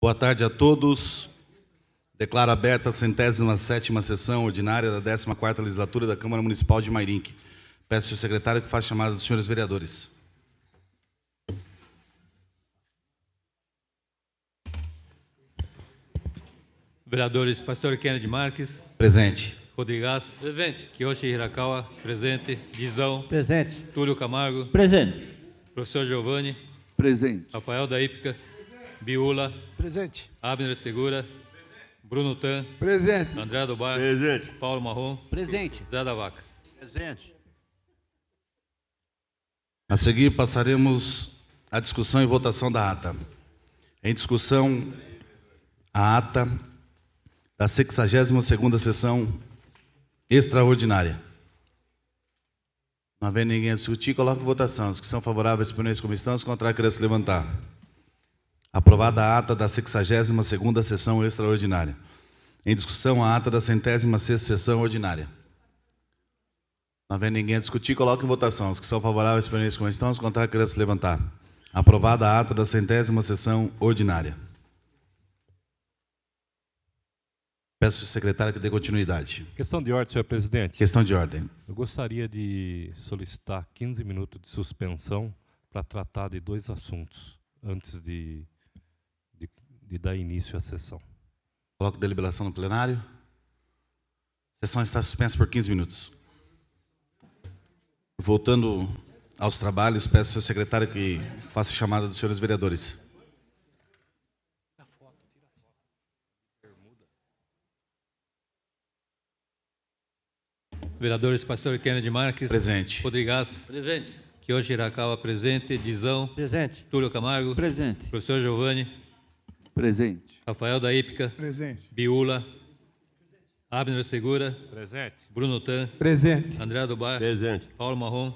Boa tarde a todos. Declaro aberta a 107ª sessão ordinária da 14ª legislatura da Câmara Municipal de Mairinque. Peço ao secretário que faça a chamada dos senhores vereadores. Vereadores Pastor Kennedy Marques. Presente. Rodrigues. Presente. Kiyoshi Hirakawa. Presente. Dizão. Presente. Túlio Camargo. Presente. Professor Giovanni. Presente. Rafael da Ípica. Biula. Presente. Abner Segura. Bruno Tan. Presente. André do Bar. Presente. Paulo Marrom. Presente. Zé da Vaca. Presente. A seguir, passaremos à discussão e votação da ata. Em discussão, a ata da 62ª sessão extraordinária. Não havendo ninguém a discutir, coloque em votação. Os que são favoráveis, permaneçam como estão, os contrários, querem se levantar. Aprovada a ata da 62ª sessão extraordinária. Em discussão, a ata da 106ª sessão ordinária. Não havendo ninguém a discutir, coloque em votação. Os que são favoráveis, permaneçam como estão, os contrários, querem se levantar. Aprovada a ata da 100ª sessão ordinária. Peço ao secretário que dê continuidade. Questão de ordem, senhor presidente. Questão de ordem. Eu gostaria de solicitar 15 minutos de suspensão para tratar de dois assuntos antes de dar início à sessão. Coloco deliberação no plenário. A sessão está suspensa por 15 minutos. Voltando aos trabalhos, peço ao senhor secretário que faça a chamada dos senhores vereadores. Vereadores Pastor Kennedy Marques. Presente. Rodrigues. Presente. Kiyoshi Hirakawa. Presente. Dizão. Presente. Túlio Camargo. Presente. Professor Giovanni. Presente. Rafael da Ípica. Presente. Biula. Abner Segura. Presente. Bruno Tan. Presente. André do Bar. Presente. Paulo Marrom.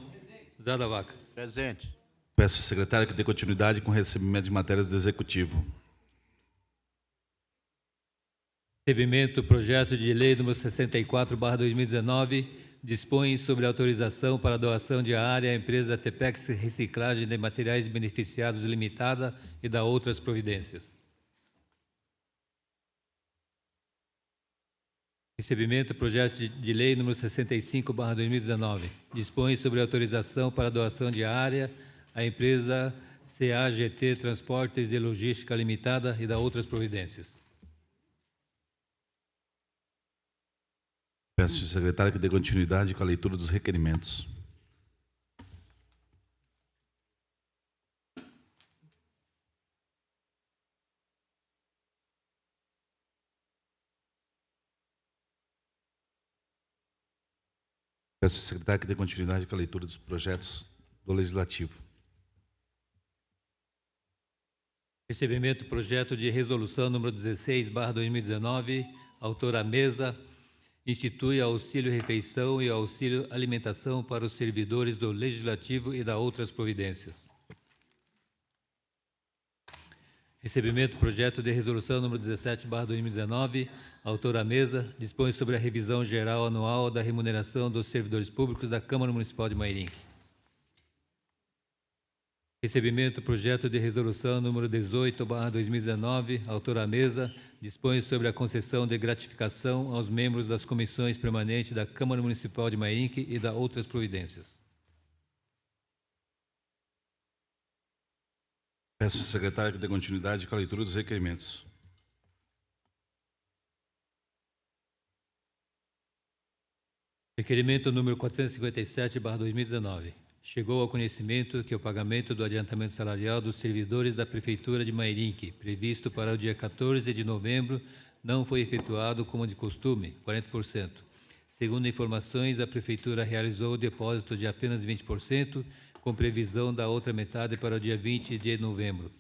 Zé da Vaca. Presente. Peço ao secretário que dê continuidade com o recebimento de matérias do Executivo. Recebimento, projeto de lei número 64/2019, dispõe sobre autorização para doação de área à empresa Tepex Reciclagem de Materiais Beneficiados Limitada e da outras providências. Recebimento, projeto de lei número 65/2019, dispõe sobre autorização para doação de área à empresa CAGT Transportes e Logística Limitada e da outras providências. Peço ao secretário que dê continuidade com a leitura dos requerimentos. Peço ao secretário que dê continuidade com a leitura dos projetos do Legislativo. Recebimento, projeto de resolução número 16/2019, autora mesa, institui auxílio refeição e auxílio alimentação para os servidores do Legislativo e da outras providências. Recebimento, projeto de resolução número 17/2019, autora mesa, dispõe sobre a revisão geral anual da remuneração dos servidores públicos da Câmara Municipal de Mairinque. Recebimento, projeto de resolução número 18/2019, autora mesa, dispõe sobre a concessão de gratificação aos membros das comissões permanentes da Câmara Municipal de Mairinque e da outras providências. Peço ao secretário que dê continuidade com a leitura dos requerimentos. Requerimento número 457/2019. Chegou ao conhecimento que o pagamento do adiantamento salarial dos servidores da Prefeitura de Mairinque, previsto para o dia 14 de novembro, não foi efetuado como de costume, 40%. Segundo informações, a Prefeitura realizou o depósito de apenas 20%, com previsão da outra metade para o dia 20 de novembro.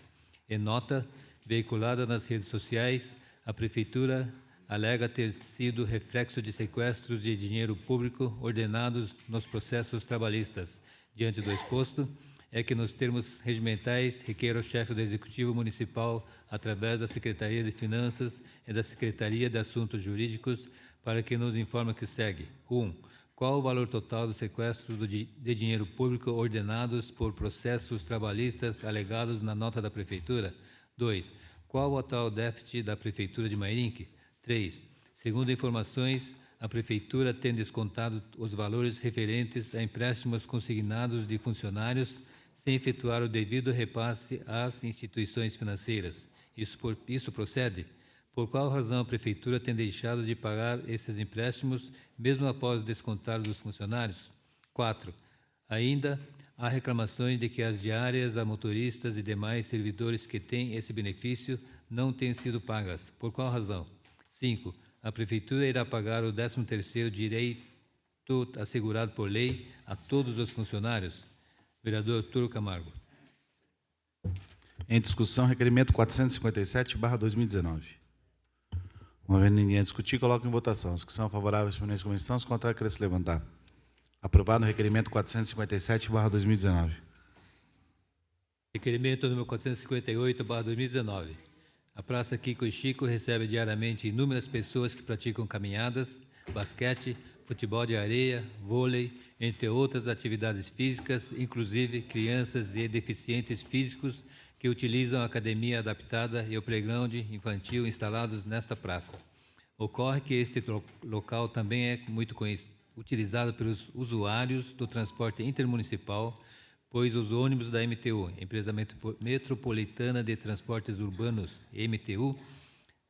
Em nota veiculada nas redes sociais, a Prefeitura alega ter sido reflexo de sequestros de dinheiro público ordenados nos processos trabalhistas. Diante do exposto, é que nos termos regimentais requer ao chefe do Executivo Municipal, através da Secretaria de Finanças e da Secretaria de Assuntos Jurídicos, para que nos informe que segue. 1. Qual o valor total do sequestro de dinheiro público ordenados por processos trabalhistas alegados na nota da Prefeitura? 2. Qual o atual déficit da Prefeitura de Mairinque? 3. Segundo informações, a Prefeitura tem descontado os valores referentes a empréstimos consignados de funcionários sem efetuar o devido repasse às instituições financeiras. Isso procede? Por qual razão a Prefeitura tem deixado de pagar esses empréstimos, mesmo após descontar dos funcionários? 4. Ainda há reclamações de que as diárias a motoristas e demais servidores que têm esse benefício não têm sido pagas. Por qual razão? 5. A Prefeitura irá pagar o 13º direito assegurado por lei a todos os funcionários? Vereador Túlio Camargo. Em discussão, requerimento 457/2019. Não havendo ninguém a discutir, coloco em votação. Os que são favoráveis, permaneçam como estão. Os contrários, querem se levantar. Aprovado o requerimento 457/2019. Requerimento número 458/2019. A Praça Kiko e Chico recebe diariamente inúmeras pessoas que praticam caminhadas, basquete, futebol de areia, vôlei, entre outras atividades físicas, inclusive crianças e deficientes físicos que utilizam a academia adaptada e o playground infantil instalados nesta praça. Ocorre que este local também é muito utilizado pelos usuários do transporte intermunicipal, pois os ônibus da MTU, Empresa Metropolitana de Transportes Urbanos, MTU,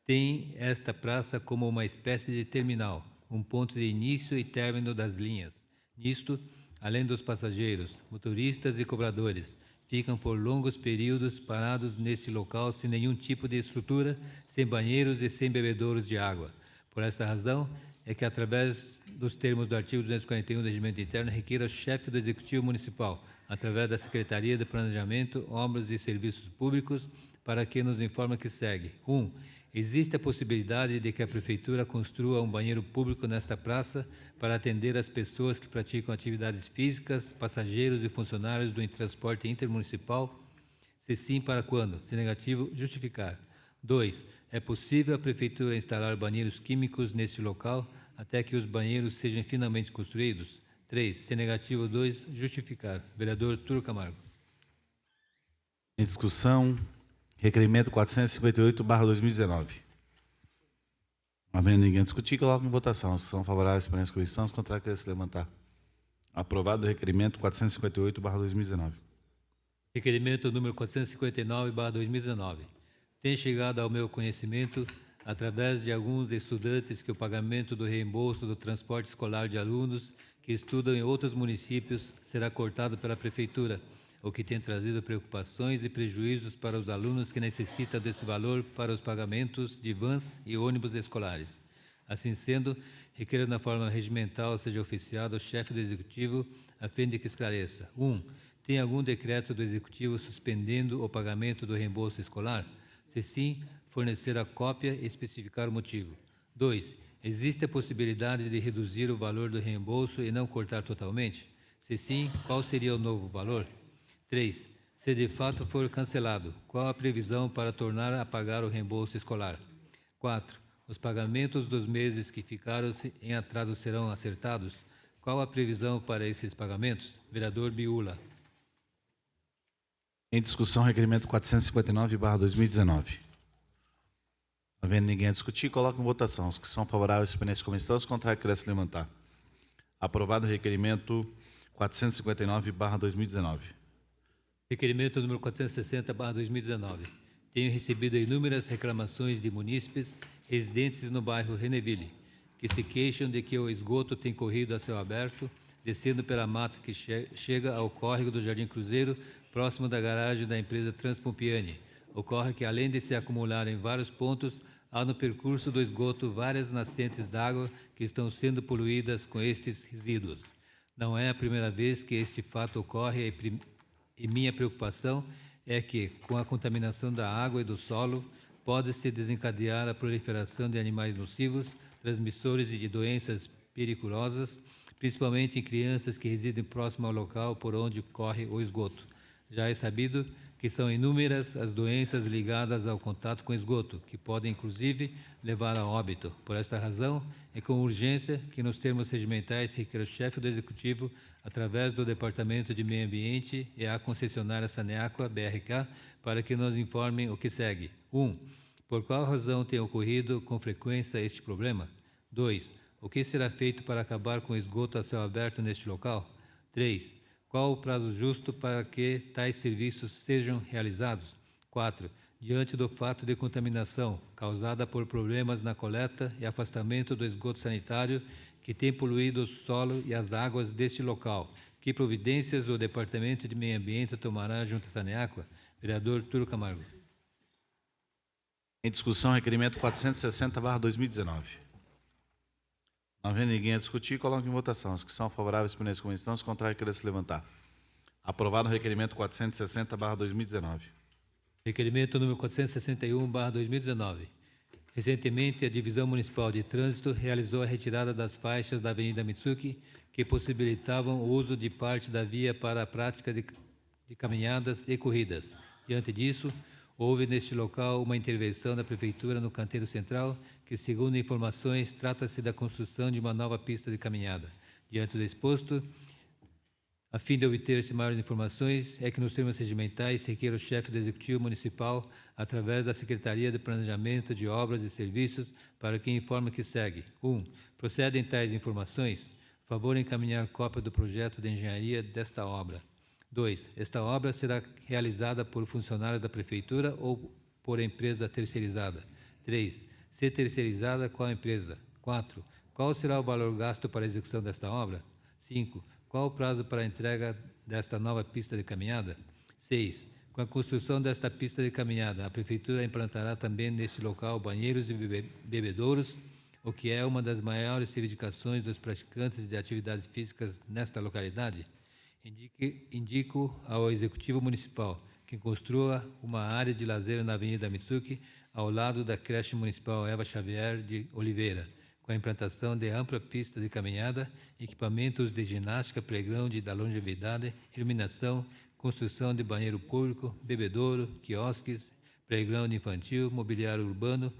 têm esta praça como uma espécie de terminal, um ponto de início e término das linhas. Nisto, além dos passageiros, motoristas e cobradores, ficam por longos períodos parados neste local sem nenhum tipo de estrutura, sem banheiros e sem bebedouros de água. Por esta razão, é que, através dos termos do artigo 241 do Regimento Interno, requer ao chefe do Executivo Municipal, através da Secretaria de Planejamento, Obras e Serviços Públicos, para que nos informe que segue. 1. Existe a possibilidade de que a Prefeitura construa um banheiro público nesta praça para atender as pessoas que praticam atividades físicas, passageiros e funcionários do transporte intermunicipal? Se sim, para quando? Se negativo, justificar. 2. É possível a Prefeitura instalar banheiros químicos neste local até que os banheiros sejam finalmente construídos? 3. Se negativo, 2. Justificar. Vereador Túlio Camargo. Em discussão, requerimento 458/2019. Não havendo ninguém a discutir, coloco em votação. Os que são favoráveis, permaneçam como estão. Os contrários, querem se levantar. Aprovado o requerimento 458/2019. Requerimento número 459/2019. Tem chegado ao meu conhecimento, através de alguns estudantes, que o pagamento do reembolso do transporte escolar de alunos que estudam em outros municípios será cortado pela Prefeitura, o que tem trazido preocupações e prejuízos para os alunos que necessitam desse valor para os pagamentos de vans e ônibus escolares. Assim sendo, requer na forma regimental seja oficiado ao chefe do Executivo, a fim de que esclareça. 1. Tem algum decreto do Executivo suspendendo o pagamento do reembolso escolar? Se sim, fornecer a cópia e especificar o motivo. 2. Existe a possibilidade de reduzir o valor do reembolso e não cortar totalmente? Se sim, qual seria o novo valor? 3. Se de fato for cancelado, qual a previsão para tornar a pagar o reembolso escolar? 4. Os pagamentos dos meses que ficaram em atraso serão acertados? Qual a previsão para esses pagamentos? Vereador Biula. Em discussão, requerimento 459/2019. Não havendo ninguém a discutir, coloco em votação. Os que são favoráveis, permaneçam como estão. Os contrários, querem se levantar. Aprovado o requerimento 459/2019. Requerimento número 460/2019. Tenho recebido inúmeras reclamações de munícipes residentes no bairro Reneville, que se queixam de que o esgoto tem corrido a céu aberto, descendo pela mata que chega ao córrego do Jardim Cruzeiro, próximo da garagem da empresa Transpompiani. Ocorre que, além de se acumular em vários pontos, há no percurso do esgoto várias nascentes d'água que estão sendo poluídas com estes resíduos. Não é a primeira vez que este fato ocorre e minha preocupação é que, com a contaminação da água e do solo, pode-se desencadear a proliferação de animais nocivos, transmissores de doenças perigosas, principalmente em crianças que residem próximo ao local por onde corre o esgoto. Já é sabido que são inúmeras as doenças ligadas ao contato com esgoto, que podem, inclusive, levar a óbito. Por esta razão, é com urgência que, nos termos regimentais, requer o chefe do Executivo, através do Departamento de Meio Ambiente e a concessionária Saneaqua, BRK, para que nos informem o que segue. 1. Por qual razão tem ocorrido com frequência este problema? 2. O que será feito para acabar com o esgoto a céu aberto neste local? 3. Qual o prazo justo para que tais serviços sejam realizados? 4. Diante do fato de contaminação causada por problemas na coleta e afastamento do esgoto sanitário que tem poluído o solo e as águas deste local, que providências o Departamento de Meio Ambiente tomará junto a Saneaqua? Vereador Túlio Camargo. Em discussão, requerimento 460/2019. Não havendo ninguém a discutir, coloco em votação. Os que são favoráveis, permaneçam como estão. Os contrários, queiram se levantar. Aprovado o requerimento 460/2019. Requerimento número 461/2019. Recentemente, a Divisão Municipal de Trânsito realizou a retirada das faixas da Avenida Mitsuki que possibilitavam o uso de parte da via para a prática de caminhadas e corridas. Diante disso, houve neste local uma intervenção da Prefeitura no canteiro central, que, segundo informações, trata-se da construção de uma nova pista de caminhada. Diante do exposto, a fim de obter-se maiores informações, é que nos termos regimentais requer o chefe do Executivo Municipal, através da Secretaria de Planejamento de Obras e Serviços, para que informe que segue. 1. Procedem tais informações? Favor encaminhar cópia do projeto de engenharia desta obra. 2. Esta obra será realizada por funcionários da Prefeitura ou por empresa terceirizada? 3. Se terceirizada, qual empresa? 4. Qual será o valor gasto para a execução desta obra? 5. Qual o prazo para a entrega desta nova pista de caminhada? 6. Com a construção desta pista de caminhada, a Prefeitura implantará também neste local banheiros e bebedouros, o que é uma das maiores reivindicações dos praticantes de atividades físicas nesta localidade. Indico ao Executivo Municipal que construa uma área de lazer na Avenida Mitsuki, ao lado da creche municipal Eva Xavier de Oliveira, com a implantação de ampla pista de caminhada, equipamentos de ginástica, playground da longevidade, iluminação, construção de banheiro público, bebedouro, quiosques, playground infantil, mobiliário urbano,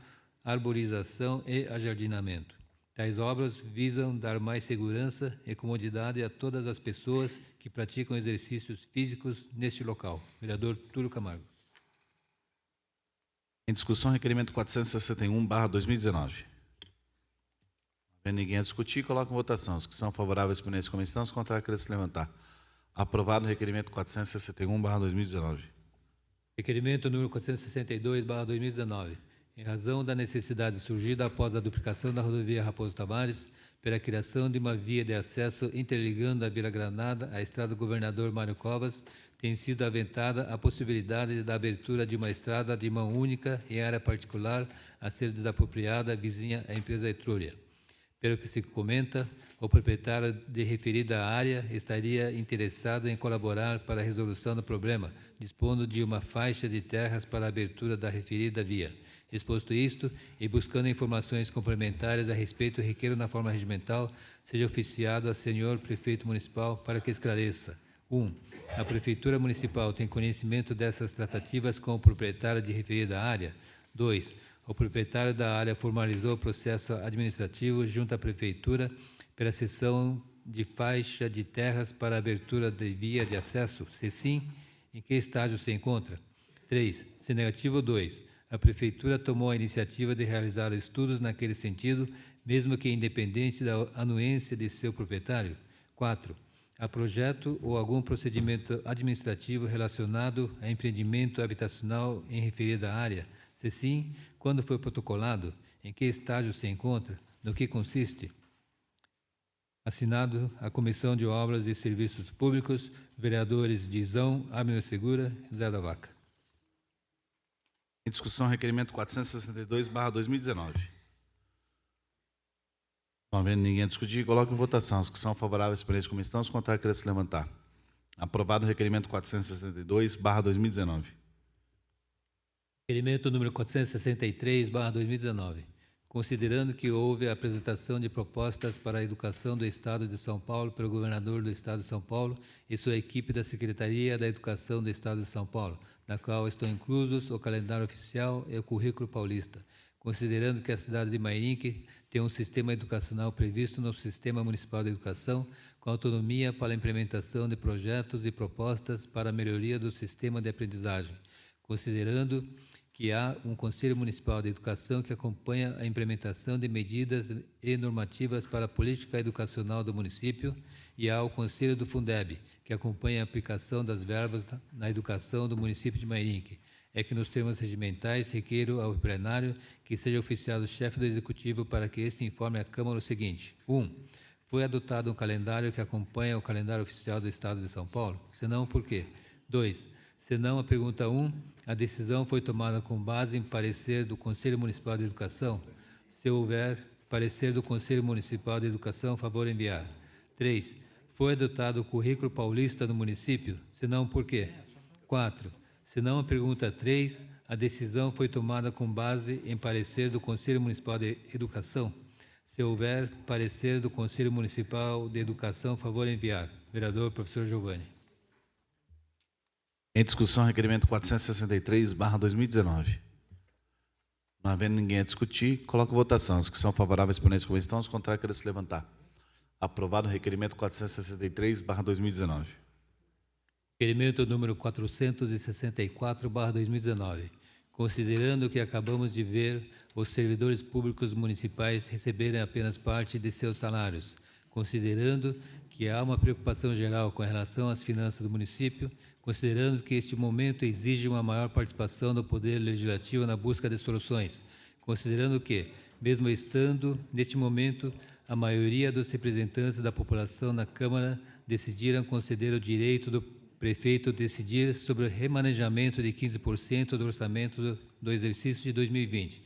arborização e ajardinamento. Tais obras visam dar mais segurança e comodidade a todas as pessoas que praticam exercícios físicos neste local. Vereador Túlio Camargo. Em discussão, requerimento 461/2019. Não havendo ninguém a discutir, coloco em votação. Os que são favoráveis, permaneçam como estão. Os contrários, queiram se levantar. Aprovado o requerimento 461/2019. Requerimento número 462/2019. Em razão da necessidade surgida após a duplicação da rodovia Raposo Tavares, pela criação de uma via de acesso interligando a Vila Granada à estrada Governador Mário Covas, tem sido aventada a possibilidade da abertura de uma estrada de mão única em área particular a ser desapropriada vizinha à empresa Etrúria. Pelo que se comenta, o proprietário de referida área estaria interessado em colaborar para a resolução do problema, dispondo de uma faixa de terras para a abertura da referida via. Exposto isto, e buscando informações complementares a respeito, requeiro na forma regimental, seja oficiado ao senhor prefeito municipal para que esclareça. 1. A Prefeitura Municipal tem conhecimento dessas tratativas com o proprietário de referida área? 2. O proprietário da área formalizou o processo administrativo junto à Prefeitura pela cessão de faixa de terras para abertura de via de acesso? Se sim, em que estágio se encontra? 3. Se negativo, 2. A Prefeitura tomou a iniciativa de realizar estudos naquele sentido, mesmo que independente da anuência de seu proprietário? 4. Há projeto ou algum procedimento administrativo relacionado a empreendimento habitacional em referida área? Se sim, quando foi protocolado? Em que estágio se encontra? No que consiste? Assinado a Comissão de Obras e Serviços Públicos, vereadores Dizão, Abner Segura e Zé da Vaca. Em discussão, requerimento 462/2019. Não havendo ninguém a discutir, coloco em votação. Os que são favoráveis, permaneçam como estão. Os contrários, queiram se levantar. Aprovado o requerimento 462/2019. Requerimento número 463/2019. Considerando que houve a apresentação de propostas para a educação do Estado de São Paulo pelo governador do Estado de São Paulo e sua equipe da Secretaria da Educação do Estado de São Paulo, na qual estão inclusos o calendário oficial e o currículo paulista. Considerando que a cidade de Mairinque tem um sistema educacional previsto no Sistema Municipal de Educação, com autonomia para a implementação de projetos e propostas para a melhoria do sistema de aprendizagem. Considerando que há um Conselho Municipal de Educação que acompanha a implementação de medidas e normativas para a política educacional do município e há o Conselho do Fundeb, que acompanha a aplicação das verbas na educação do município de Mairinque. É que nos termos regimentais requeiro ao plenário que seja oficiado o chefe do Executivo para que este informe à Câmara o seguinte. 1. Foi adotado um calendário que acompanha o calendário oficial do Estado de São Paulo? Se não, por quê? 2. Se não, a pergunta 1, a decisão foi tomada com base em parecer do Conselho Municipal de Educação? Se houver parecer do Conselho Municipal de Educação, favor enviar. 3. Foi adotado o currículo paulista no município? Se não, por quê? 4. Se não, a pergunta 3, a decisão foi tomada com base em parecer do Conselho Municipal de Educação? Se houver parecer do Conselho Municipal de Educação, favor enviar. Vereador, professor Giovanni. Em discussão, requerimento 463/2019. Não havendo ninguém a discutir, coloco em votação. Os que são favoráveis, permaneçam como estão. Os contrários, querem se levantar. Aprovado o requerimento 463/2019. Requerimento número 464/2019. Considerando que acabamos de ver os servidores públicos municipais receberem apenas parte de seus salários, considerando que há uma preocupação geral com relação às finanças do município, considerando que este momento exige uma maior participação do Poder Legislativo na busca de soluções, considerando que, mesmo estando neste momento, a maioria dos representantes da população na Câmara decidiram conceder o direito do prefeito decidir sobre o remanejamento de 15% do orçamento do exercício de 2020.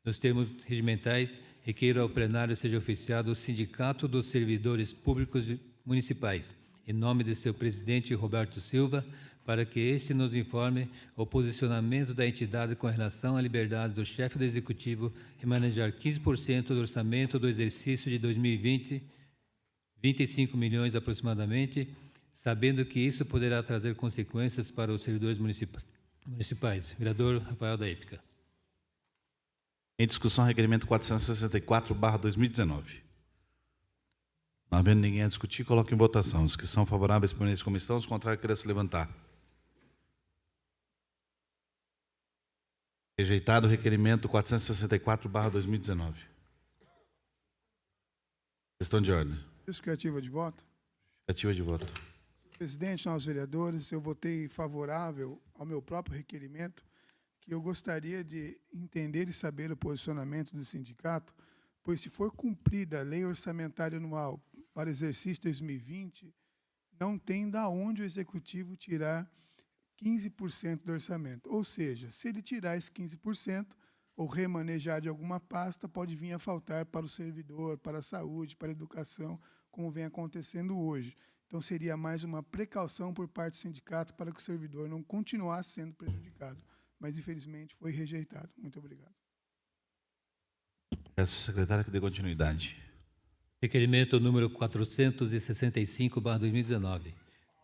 Nos termos regimentais, requeiro ao plenário seja oficiado o Sindicato dos Servidores Públicos Municipais, em nome de seu presidente Roberto Silva, para que este nos informe o posicionamento da entidade com relação à liberdade do chefe do Executivo remanejar 15% do orçamento do exercício de 2020, 25 milhões aproximadamente, sabendo que isso poderá trazer consequências para os servidores municipais. Vereador Rafael da Ípica. Em discussão, requerimento 464/2019. Não havendo ninguém a discutir, coloco em votação. Os que são favoráveis, permaneçam como estão. Os contrários, querem se levantar. Rejeitado o requerimento 464/2019. Questão de ordem. Justificativa de voto. Justificativa de voto. Presidente, nós vereadores, eu votei favorável ao meu próprio requerimento, que eu gostaria de entender e saber o posicionamento do sindicato, pois se for cumprida a lei orçamentária anual para exercício 2020, não tem da onde o Executivo tirar 15% do orçamento. Ou seja, se ele tirar esse 15%, ou remanejar de alguma pasta, pode vir a faltar para o servidor, para a saúde, para a educação, como vem acontecendo hoje. Então, seria mais uma precaução por parte do sindicato para que o servidor não continuasse sendo prejudicado. Mas, infelizmente, foi rejeitado. Muito obrigado. Peço ao secretário que dê continuidade. Requerimento número 465/2019.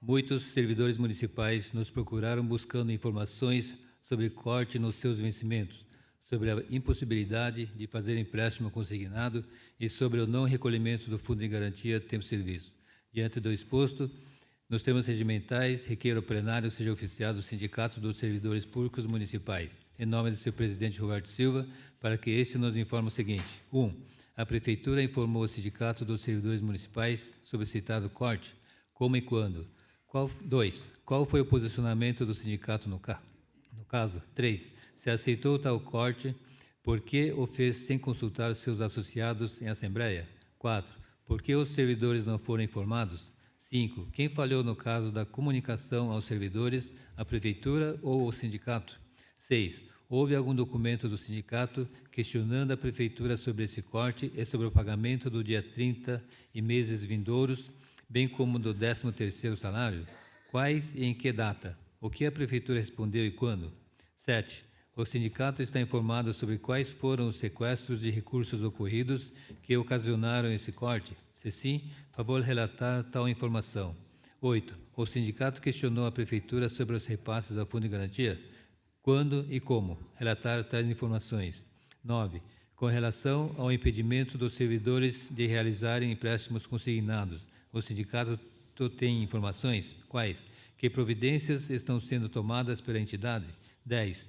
Muitos servidores municipais nos procuraram buscando informações sobre corte nos seus vencimentos, sobre a impossibilidade de fazer empréstimo consignado e sobre o não recolhimento do Fundo de Garantia Tempo de Serviço. Diante do exposto, nos termos regimentais, requeiro ao plenário seja oficiado o Sindicato dos Servidores Públicos Municipais, em nome de seu presidente Roberto Silva, para que este nos informe o seguinte. 1. A Prefeitura informou o Sindicato dos Servidores Municipais sobre o citado corte, como e quando. 2. Qual foi o posicionamento do sindicato no caso? 3. Se aceitou tal corte, por que o fez sem consultar seus associados em assembleia? 4. Por que os servidores não foram informados? 5. Quem falhou no caso da comunicação aos servidores, a Prefeitura ou o sindicato? 6. Houve algum documento do sindicato questionando a Prefeitura sobre esse corte e sobre o pagamento do dia 30 e meses vindouros, bem como do 13º salário? Quais e em que data? O que a Prefeitura respondeu e quando? 7. O sindicato está informado sobre quais foram os sequestros de recursos ocorridos que ocasionaram esse corte? Se sim, favor relatar tal informação. 8. O sindicato questionou a Prefeitura sobre os repasses ao Fundo de Garantia? Quando e como? Relatar tais informações. 9. Com relação ao impedimento dos servidores de realizarem empréstimos consignados, o sindicato tem informações? Quais? Que providências estão sendo tomadas pela entidade? 10.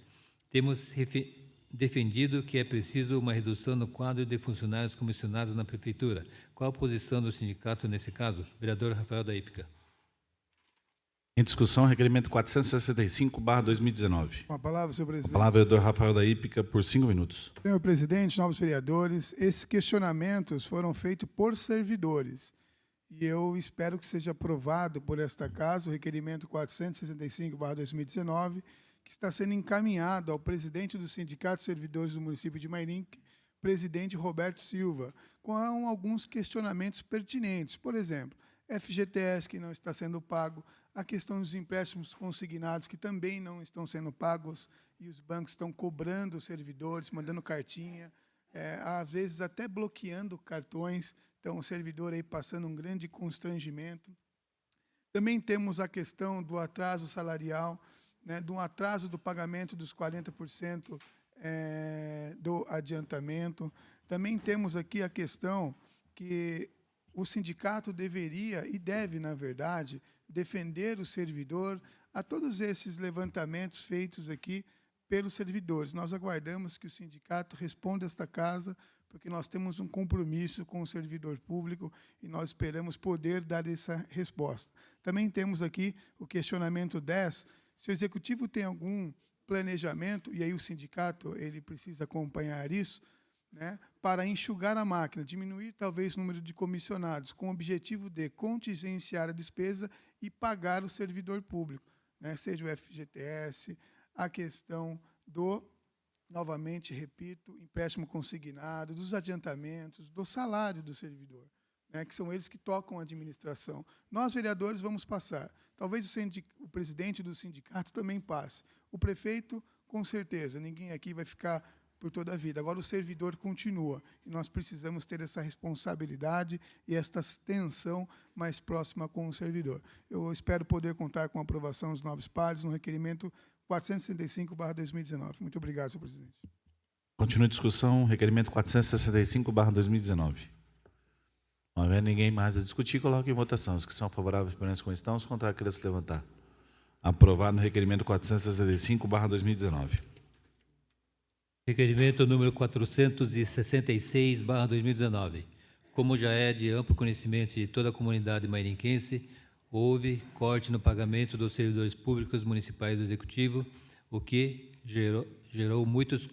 Temos defendido que é preciso uma redução no quadro de funcionários comissionados na Prefeitura. Qual a posição do sindicato nesse caso? Vereador Rafael da Hípica. Em discussão, requerimento 465/2019. Com a palavra, senhor A presidente. palavra, vereador Rafael da Hípica, por 5 minutos. Senhor presidente, novos vereadores, esses questionamentos foram feitos por servidores. E eu espero que seja aprovado por esta casa o requerimento 465/2019, que está sendo encaminhado ao presidente do Sindicato de Servidores do município de Mairinque, presidente Roberto Silva, com alguns questionamentos pertinentes. Por exemplo, FGTS que não está sendo pago, a questão dos empréstimos consignados que também não estão sendo pagos e os bancos estão cobrando os servidores, mandando cartinha, às vezes até bloqueando cartões, então o servidor aí passando um grande constrangimento. Também temos a questão do atraso salarial, né, do atraso do pagamento dos 40% do adiantamento. Também temos aqui a questão que o sindicato deveria e deve, na verdade, defender o servidor a todos esses levantamentos feitos aqui pelos servidores. Nós aguardamos que o sindicato responda a esta casa, porque nós temos um compromisso com o servidor público e nós esperamos poder dar essa resposta. Também temos aqui o questionamento 10, se o executivo tem algum planejamento, e aí o sindicato ele precisa acompanhar isso, né, para enxugar a máquina, diminuir talvez o número de comissionados, com o objetivo de contingenciar a despesa e pagar o servidor público, né, seja o FGTS, a questão do, novamente, repito, empréstimo consignado, dos adiantamentos, do salário do servidor, né, que são eles que tocam a administração. Nós, vereadores, vamos passar. Talvez o presidente do sindicato também passe. O prefeito, com certeza, ninguém aqui vai ficar por toda a vida. Agora o servidor continua e nós precisamos ter essa responsabilidade e esta tensão mais próxima com o servidor. Eu espero poder contar com a aprovação dos nobres pares no requerimento 465/2019. Muito obrigado, senhor presidente. Continua a discussão, requerimento 465/2019. Não houver ninguém mais a discutir, coloque em votação. Os que são favoráveis permaneçam como estão, os contrários queiram se levantar. Aprovado no requerimento 465/2019. Requerimento número 466/2019. Como já é de amplo conhecimento de toda a comunidade mairinquense, houve corte no pagamento dos servidores públicos municipais do Executivo, o que gerou muitos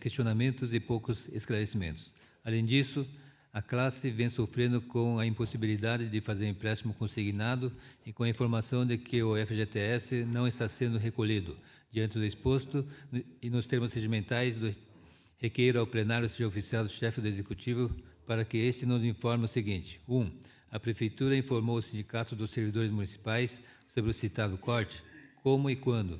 questionamentos e poucos esclarecimentos. Além disso, a classe vem sofrendo com a impossibilidade de fazer empréstimo consignado e com a informação de que o FGTS não está sendo recolhido. Diante do exposto e nos termos regimentais, requeiro ao plenário seja oficial do chefe do Executivo para que este nos informe o seguinte. 1. A Prefeitura informou o Sindicato dos Servidores Municipais sobre o citado corte, como e quando.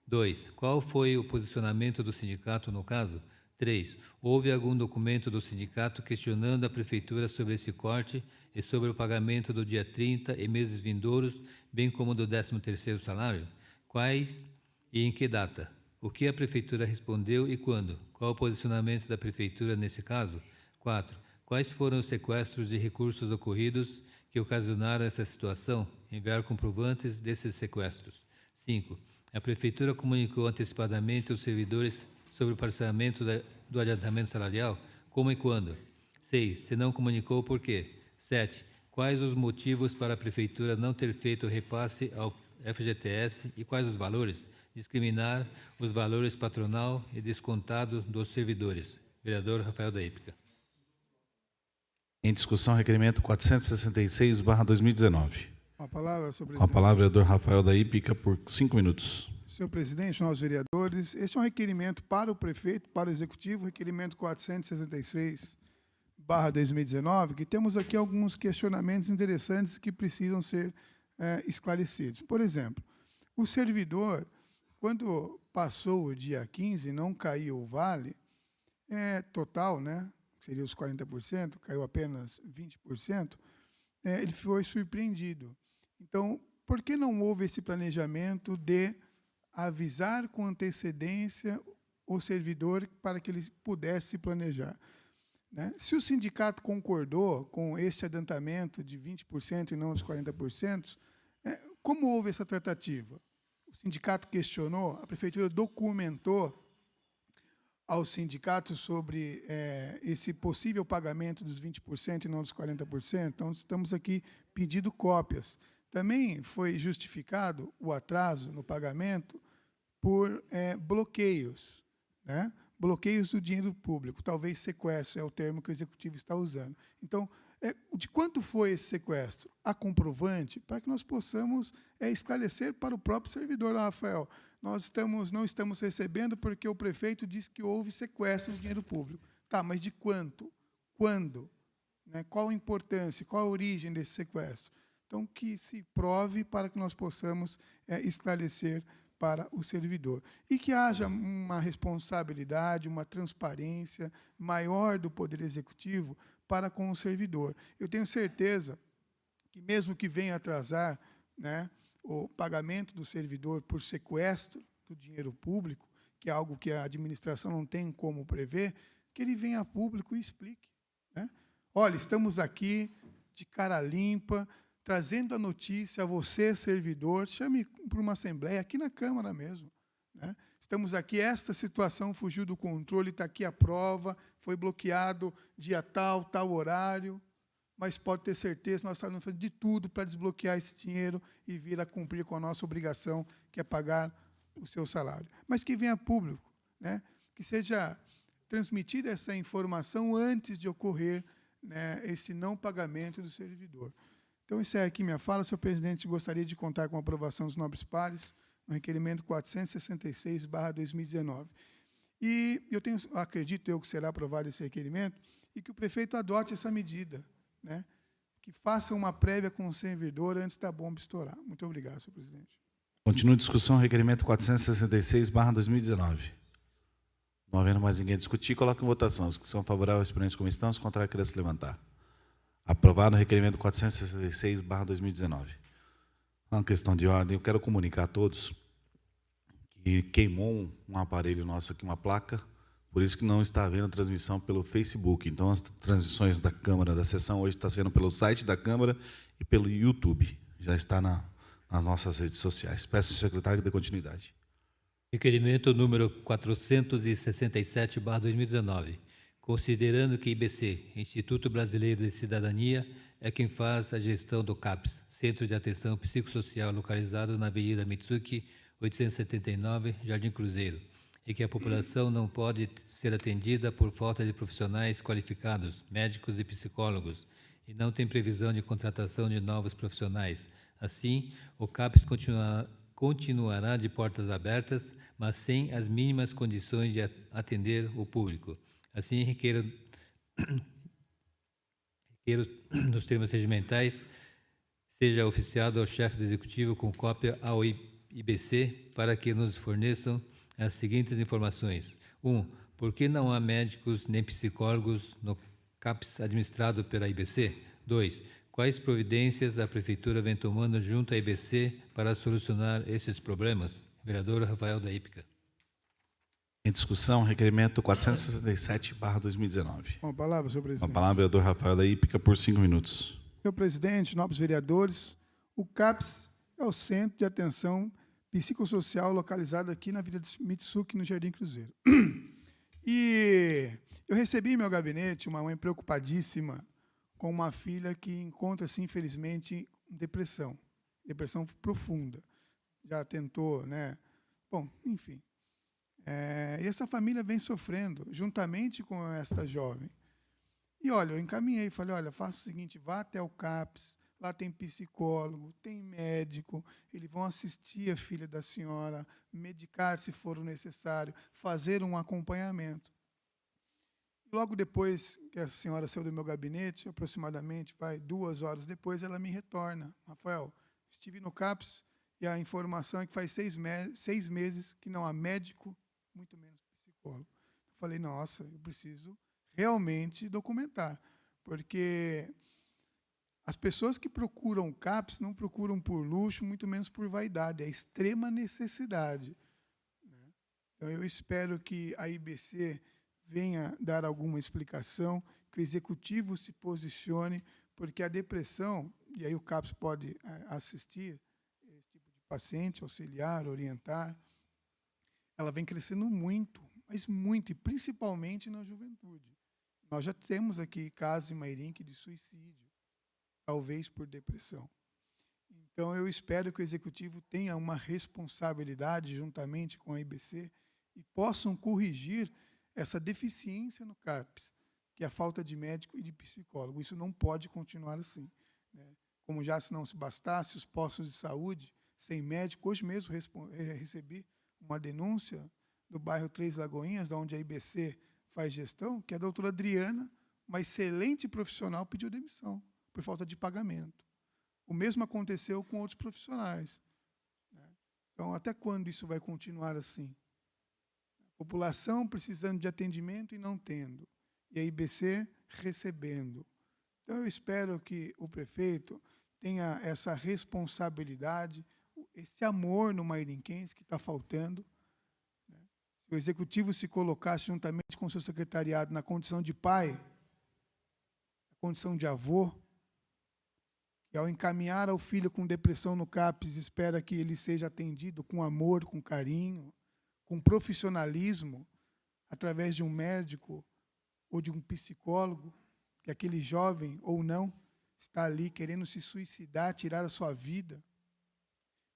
2. Qual foi o posicionamento do sindicato no caso? 3. Houve algum documento do sindicato questionando a Prefeitura sobre esse corte e sobre o pagamento do dia 30 e meses vindouros, bem como do 13º salário? Quais e em que data? O que a Prefeitura respondeu e quando? Qual o posicionamento da Prefeitura nesse caso? 4. Quais foram os sequestros de recursos ocorridos que ocasionaram essa situação? Enviar comprovantes desses sequestros. 5. A Prefeitura comunicou antecipadamente aos servidores sobre o parcelamento do adiantamento salarial? Como e quando? 6. Se não comunicou, por quê? 7. Quais os motivos para a Prefeitura não ter feito o repasse ao FGTS e quais os valores? Discriminar os valores patronal e descontado dos servidores. Vereador Rafael da Hípica. Em discussão, requerimento 466/2019. Com a palavra, senhor Com a presidente. palavra, vereador Rafael da Hípica, por 5 minutos. Senhor presidente, nós vereadores, este é um requerimento para o prefeito, para o executivo, requerimento 466/2019, que temos aqui alguns questionamentos interessantes que precisam ser esclarecidos. Por exemplo, o servidor, quando passou o dia 15, não caiu o vale total, né? Seria os 40%, caiu apenas 20%, ele foi surpreendido. Então, por que não houve esse planejamento de avisar com antecedência o servidor para que ele pudesse se planejar? Né? Se o sindicato concordou com esse adiantamento de 20% e não os 40%, como houve essa tratativa? O sindicato questionou, a prefeitura documentou aos sindicatos sobre esse possível pagamento dos 20% e não dos 40%. Então, estamos aqui pedindo cópias. Também foi justificado o atraso no pagamento por bloqueios, né? Bloqueios do dinheiro público. Talvez sequestro é o termo que o Executivo está usando. Então, de quanto foi esse sequestro? A comprovante, para que nós possamos esclarecer para o próprio servidor, Rafael. Nós não estamos recebendo porque o prefeito disse que houve sequestro de dinheiro público. Tá, mas de quanto? Quando? Né? Qual a importância? Qual a origem desse sequestro? Então, que se prove para que nós possamos esclarecer para o servidor. E que haja uma responsabilidade, uma transparência maior do Poder Executivo para com o servidor. Eu tenho certeza que, mesmo que venha atrasar, né, o pagamento do servidor por sequestro do dinheiro público, que é algo que a administração não tem como prever, que ele venha a público e explique, né? Olha, estamos aqui de cara limpa, trazendo a notícia a você, servidor, chame para uma assembleia, aqui na Câmara mesmo, né? Estamos aqui, esta situação fugiu do controle, está aqui a prova, foi bloqueado dia tal, tal horário, mas pode ter certeza, nós estamos fazendo de tudo para desbloquear esse dinheiro e vir a cumprir com a nossa obrigação, que é pagar o seu salário. Mas que venha a público, né? Que seja transmitida essa informação antes de ocorrer, né, esse não pagamento do servidor. Então, isso é aqui minha fala. Senhor presidente, gostaria de contar com a aprovação dos nobres pares no requerimento 466/2019. E acredito eu que será aprovado esse requerimento e que o prefeito adote essa medida, né? Que faça uma prévia com o servidor antes da bomba estourar. Muito obrigado, senhor presidente. Continua a discussão, requerimento 466/2019. Não havendo mais ninguém a discutir, coloco em votação. Os que são favoráveis à experiência como estão, os contrários, querem se levantar. Aprovado o requerimento 466/2019. Uma questão de ordem, eu quero comunicar a todos que queimou um aparelho nosso aqui, uma placa, por isso que não está havendo transmissão pelo Facebook. Então, as transmissões da Câmara, da sessão, hoje está sendo pelo site da Câmara e pelo YouTube. Já está nas nossas redes sociais. Peço ao secretário que dê continuidade. Requerimento número 467/2019. Considerando que IBC, Instituto Brasileiro de Cidadania, é quem faz a gestão do CAPS, Centro de Atenção Psicossocial, localizado na Avenida Mitsuki, 879, Jardim Cruzeiro, e que a população não pode ser atendida por falta de profissionais qualificados, médicos e psicólogos, e não tem previsão de contratação de novos profissionais. Assim, o CAPS continuará de portas abertas, mas sem as mínimas condições de atender o público. Assim, requeiro nos termos regimentais, seja oficiado ao chefe do Executivo com cópia ao IBC para que nos forneçam as seguintes informações. 1. Por que não há médicos nem psicólogos no CAPS administrado pela IBC? 2. Quais providências a Prefeitura vem tomando junto à IBC para solucionar esses problemas? Vereador Rafael da Hípica. Em discussão, requerimento 467/2019. Com a palavra, senhor presidente. Com a palavra, vereador Rafael da Hípica, por 5 minutos. Senhor presidente, nobres vereadores, o CAPS é o Centro de Atenção Psicossocial localizado aqui na Avenida Mitsuki, no Jardim Cruzeiro. E eu recebi em meu gabinete uma mãe preocupadíssima com uma filha que encontra-se, infelizmente, em depressão profunda. Já tentou, né? Bom, enfim. E essa família vem sofrendo, juntamente com esta jovem. E, olha, eu encaminhei, falei, olha, faça o seguinte, vá até o CAPS, lá tem psicólogo, tem médico, eles vão assistir a filha da senhora, medicar se for o necessário, fazer um acompanhamento. Logo depois que a senhora saiu do meu gabinete, aproximadamente 2 horas depois, ela me retorna. Rafael, estive no CAPS e a informação é que faz 6 meses que não há médico, muito menos psicólogo. Eu falei, nossa, eu preciso realmente documentar, porque as pessoas que procuram o CAPS não procuram por luxo, muito menos por vaidade, é extrema necessidade. Então, eu espero que a IBC venha dar alguma explicação, que o Executivo se posicione, porque a depressão, e aí o CAPS pode assistir esse tipo de paciente, auxiliar, orientar, ela vem crescendo muito. mas muito, e principalmente na juventude. Nós já temos aqui casos em Mairinque de suicídio, talvez por depressão. Então, eu espero que o Executivo tenha uma responsabilidade, juntamente com a IBC, e possam corrigir essa deficiência no CAPES, que é a falta de médico e de psicólogo. Isso não pode continuar assim, né? Como já se não se bastasse, os postos de saúde sem médico. Hoje mesmo recebi uma denúncia do bairro Três Lagoinhas, onde a IBC faz gestão, que a doutora Adriana, uma excelente profissional, pediu demissão por falta de pagamento. O mesmo aconteceu com outros profissionais, né? Então, até quando isso vai continuar assim? A população precisando de atendimento e não tendo, e a IBC recebendo. Então, eu espero que o prefeito tenha essa responsabilidade, esse amor no mairinquense que está faltando, né? Se o Executivo se colocasse juntamente com o seu secretariado na condição de pai, na condição de avô, e ao encaminhar ao filho com depressão no CAPES, espera que ele seja atendido com amor, com carinho, com profissionalismo, através de um médico ou de um psicólogo, que aquele jovem, ou não, está ali querendo se suicidar, tirar a sua vida.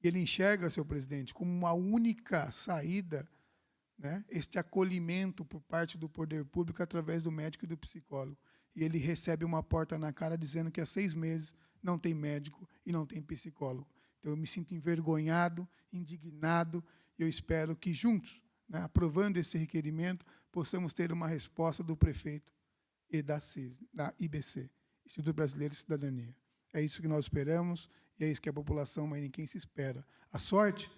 E ele enxerga, senhor presidente, como uma única saída, né, este acolhimento por parte do poder público através do médico e do psicólogo. E ele recebe uma porta na cara dizendo que há 6 meses não tem médico e não tem psicólogo. Então, eu me sinto envergonhado, indignado, e eu espero que juntos, né, aprovando esse requerimento, possamos ter uma resposta do prefeito e da IBC, Instituto Brasileiro de Cidadania. É isso que nós esperamos e é isso que a população mairinquense espera. A sorte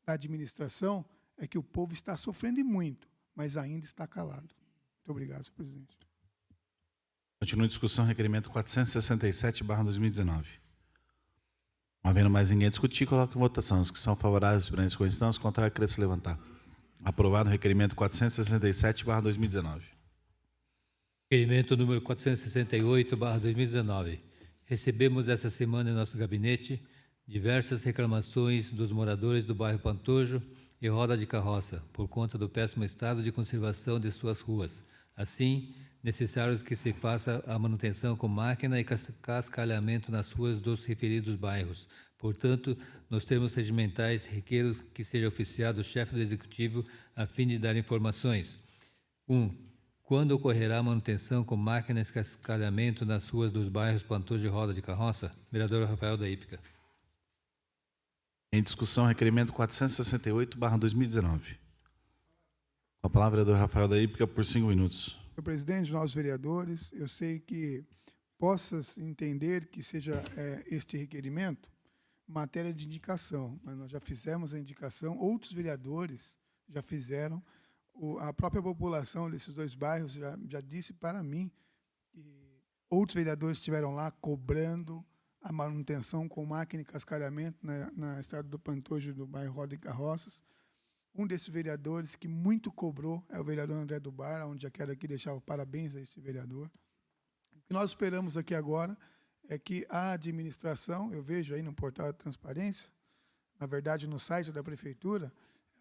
da administração é que o povo está sofrendo e muito, mas ainda está calado. Muito obrigado, senhor presidente. Continua em discussão, requerimento 467/2019. Não havendo mais ninguém a discutir, coloco em votação. Os que são favoráveis para essa condição, os contrários, querem se levantar. Aprovado o requerimento 467/2019. Requerimento número 468/2019. Recebemos esta semana em nosso gabinete diversas reclamações dos moradores do bairro Pantojo e Roda de Carroça, por conta do péssimo estado de conservação de suas ruas. Assim, necessários que se faça a manutenção com máquina e cascalhamento nas ruas dos referidos bairros. Portanto, nos termos regimentais, requeiro que seja oficiado o chefe do Executivo a fim de dar informações. 1. Quando ocorrerá a manutenção com máquinas de cascalhamento nas ruas dos bairros Pantojo e Roda de Carroça? Vereador Rafael da Hípica. Em discussão, requerimento 468/2019. Com a palavra, vereador Rafael da Hípica, por 5 minutos. Senhor presidente, nós vereadores, eu sei que possas entender que seja este requerimento matéria de indicação, mas nós já fizemos a indicação, outros vereadores já fizeram, a própria população desses 2 bairros já disse para mim, e outros vereadores estiveram lá cobrando a manutenção com máquina e cascalhamento na estrada do Pantojo, do bairro Roda de Carroças. Um desses vereadores que muito cobrou é o vereador André do Bar, onde já quero aqui deixar os parabéns a esse vereador. O que nós esperamos aqui agora é que a administração, eu vejo aí no portal da transparência, na verdade no site da prefeitura,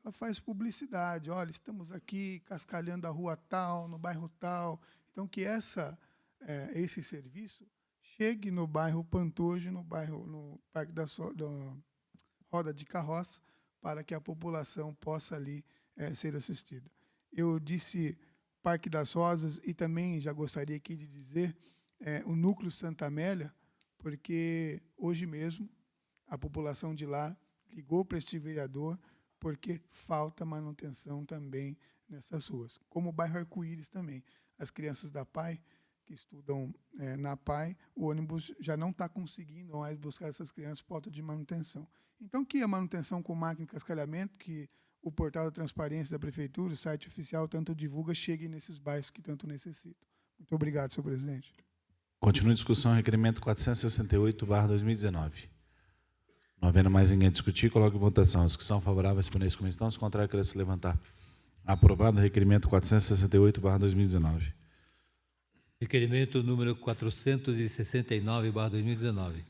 ela faz publicidade. Olha, estamos aqui cascalhando a rua tal, no bairro tal. Então, que esse serviço chegue no bairro Pantojo, no Parque da Roda de Carroça, para que a população possa ali ser assistida. Eu disse Parque das Rosas e também já gostaria aqui de dizer o Núcleo Santa Amélia, porque hoje mesmo a população de lá ligou para este vereador porque falta manutenção também nessas ruas. Como o bairro Arco-Íris também. As crianças da PAI, que estudam na PAI, o ônibus já não está conseguindo mais buscar essas crianças por falta de manutenção. Então, que a manutenção com máquina de cascalhamento, que o portal da transparência da prefeitura, o site oficial, tanto divulga, chegue nesses bairros que tanto necessitam. Muito obrigado, senhor presidente. Continua em discussão, requerimento 468/2019. Não havendo mais ninguém a discutir, coloco em votação. Os que são favoráveis para essa comissão, os contrários, querem se levantar. Aprovado o requerimento 468/2019. Requerimento número 469/2019.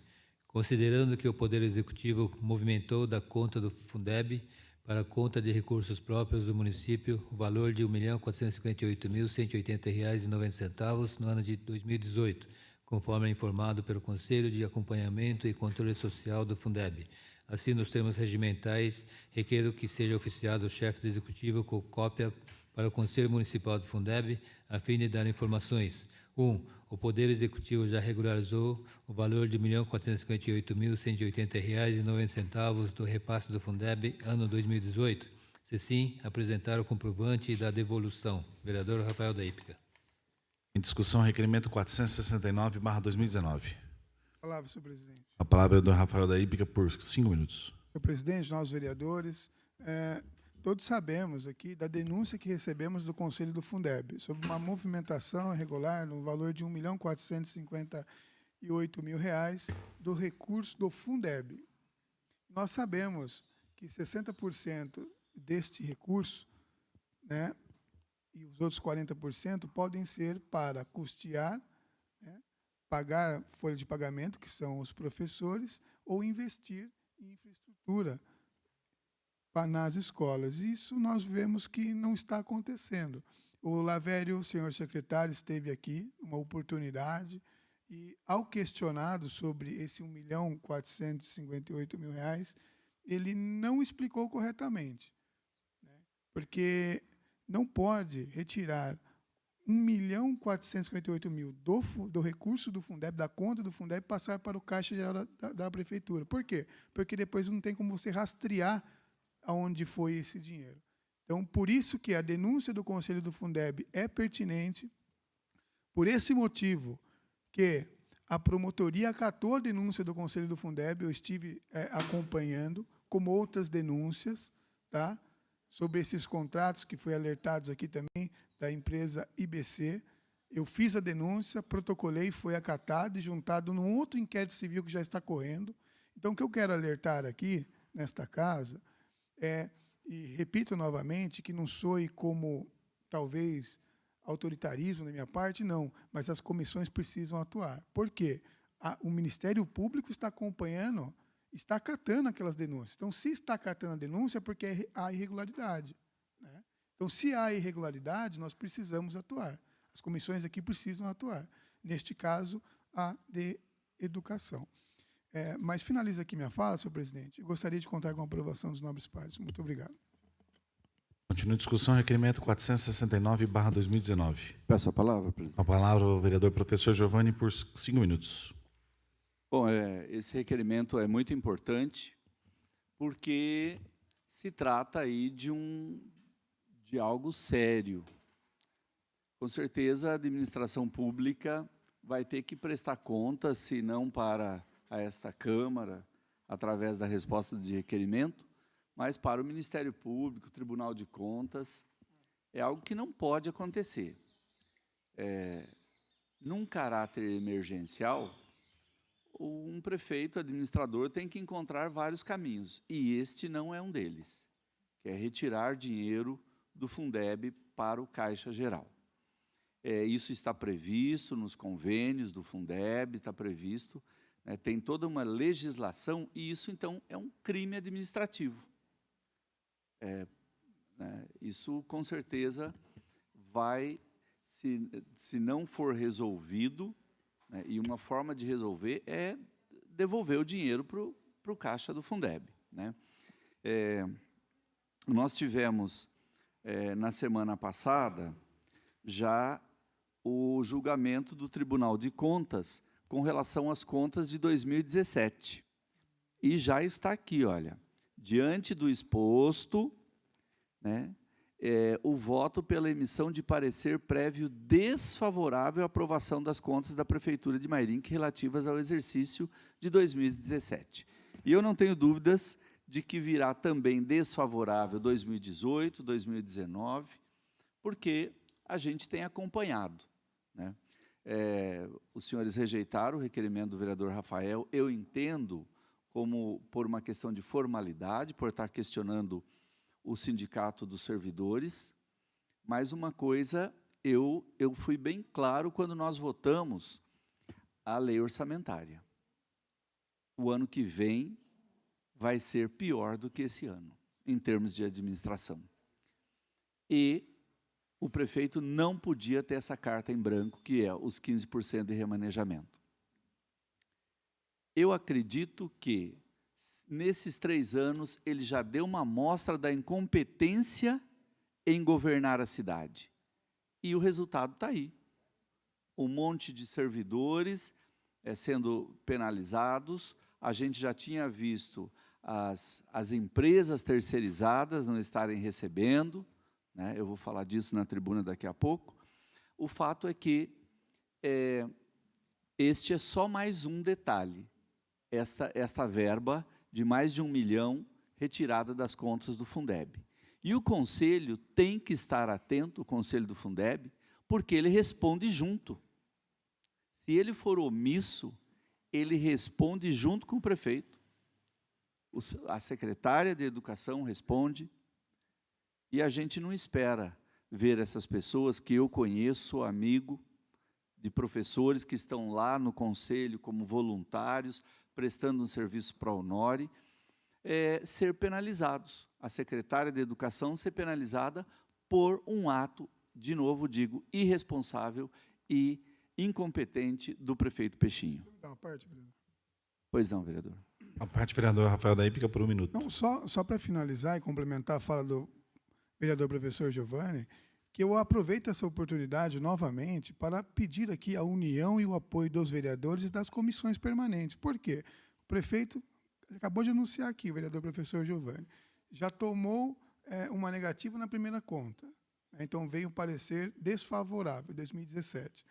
Considerando que o Poder Executivo movimentou da conta do Fundeb para a conta de recursos próprios do município o valor de R$ 1.458.180,90 no ano de 2018, conforme informado pelo Conselho de Acompanhamento e Controle Social do Fundeb. Assim, nos termos regimentais, requero que seja oficiado o chefe do Executivo com cópia para o Conselho Municipal do Fundeb, a fim de dar informações. 1. O Poder Executivo já regularizou o valor de R$ 1.458.180,90 do repasse do Fundeb ano 2018. Se sim, apresentar o comprovante da devolução. Vereador Rafael da Hípica. Em discussão, requerimento 469/2019. Palavra, senhor presidente. A palavra é do Rafael da Hípica por 5 minutos. Senhor presidente, nós vereadores, todos sabemos aqui da denúncia que recebemos do Conselho do Fundeb sobre uma movimentação irregular no valor de R$ 1.458.000 do recurso do Fundeb. Nós sabemos que 60% deste recurso, né, e os outros 40% podem ser para custear, né, pagar folha de pagamento, que são os professores, ou investir em infraestrutura nas escolas. Isso nós vemos que não está acontecendo. O Lavério, o senhor secretário, esteve aqui, uma oportunidade, e ao questionado sobre esse R$ 1.458.000, ele não explicou corretamente, né? Porque não pode retirar R$ 1.458.000 do recurso do Fundeb, da conta do Fundeb, passar para o Caixa Geral da Prefeitura. Por quê? Porque depois não tem como você rastrear aonde foi esse dinheiro. Então, por isso que a denúncia do Conselho do Fundeb é pertinente, por esse motivo que a promotoria acatou a denúncia do Conselho do Fundeb, eu estive acompanhando, como outras denúncias, tá, sobre esses contratos que foi alertados aqui também, da empresa IBC. Eu fiz a denúncia, protocolei, foi acatado e juntado num outro inquérito civil que já está correndo. Então, o que eu quero alertar aqui, nesta casa, e repito novamente, que não soe como, talvez, autoritarismo da minha parte, não, mas as comissões precisam atuar. Por quê? O Ministério Público está acompanhando, está acatando aquelas denúncias. Então, se está acatando a denúncia, é porque há irregularidade, né? Então, se há irregularidade, nós precisamos atuar. As comissões aqui precisam atuar. Neste caso, a de educação. Mas finaliza aqui minha fala, senhor presidente. Eu gostaria de contar com a aprovação dos nobres pares. Muito obrigado. Continua a discussão, requerimento 469/2019. Peço a palavra, presidente. A palavra ao vereador professor Giovanni por 5 minutos. Bom, esse requerimento é muito importante porque se trata aí de algo sério. Com certeza, a administração pública vai ter que prestar contas, se não para esta Câmara, através da resposta de requerimento, mas para o Ministério Público, Tribunal de Contas. É algo que não pode acontecer. Num caráter emergencial, um prefeito, administrador, tem que encontrar vários caminhos, e este não é um deles, que é retirar dinheiro do Fundeb para o Caixa Geral. Isso está previsto nos convênios do Fundeb, está previsto, né, tem toda uma legislação, e isso, então, é um crime administrativo. Isso, com certeza, vai, se não for resolvido, né, e uma forma de resolver é devolver o dinheiro para o caixa do Fundeb, né? Nós tivemos, na semana passada, já o julgamento do Tribunal de Contas com relação às contas de 2017. E já está aqui, olha, diante do exposto, né, o voto pela emissão de parecer prévio desfavorável à aprovação das contas da Prefeitura de Mairinque relativas ao exercício de 2017. E eu não tenho dúvidas de que virá também desfavorável 2018, 2019, porque a gente tem acompanhado, né? Os senhores rejeitaram o requerimento do vereador Rafael, eu entendo como por uma questão de formalidade, por estar questionando o sindicato dos servidores, mas uma coisa, eu fui bem claro quando nós votamos a lei orçamentária. O ano que vem vai ser pior do que esse ano. em termos de administração. E o prefeito não podia ter essa carta em branco, que é os 15% de remanejamento. Eu acredito que, nesses 3 anos, ele já deu uma amostra da incompetência em governar a cidade. E o resultado está aí. Um monte de servidores sendo penalizados. A gente já tinha visto as empresas terceirizadas não estarem recebendo, né? Eu vou falar disso na tribuna daqui a pouco. O fato é que este é só mais um detalhe. Esta verba de mais de 1 milhão retirada das contas do Fundeb. E o Conselho tem que estar atento, o Conselho do Fundeb, porque ele responde junto. Se ele for omisso, ele responde junto com o prefeito. A secretária de Educação responde, e a gente não espera ver essas pessoas que eu conheço, amigo, de professores que estão lá no Conselho como voluntários, prestando um serviço para a Honore, ser penalizados. A secretária de Educação ser penalizada por um ato, de novo digo, irresponsável e incompetente do prefeito Peixinho. Dá uma parte, vereador. Pois não, vereador. A parte, vereador Rafael da Ípica, por 1 minuto. Não, só para finalizar e complementar a fala do vereador professor Giovanni, que eu aproveito essa oportunidade novamente para pedir aqui a união e o apoio dos vereadores e das comissões permanentes. Por quê? O prefeito acabou de anunciar aqui, o vereador professor Giovanni, já tomou uma negativa na primeira conta. Então, veio um parecer desfavorável, 2017.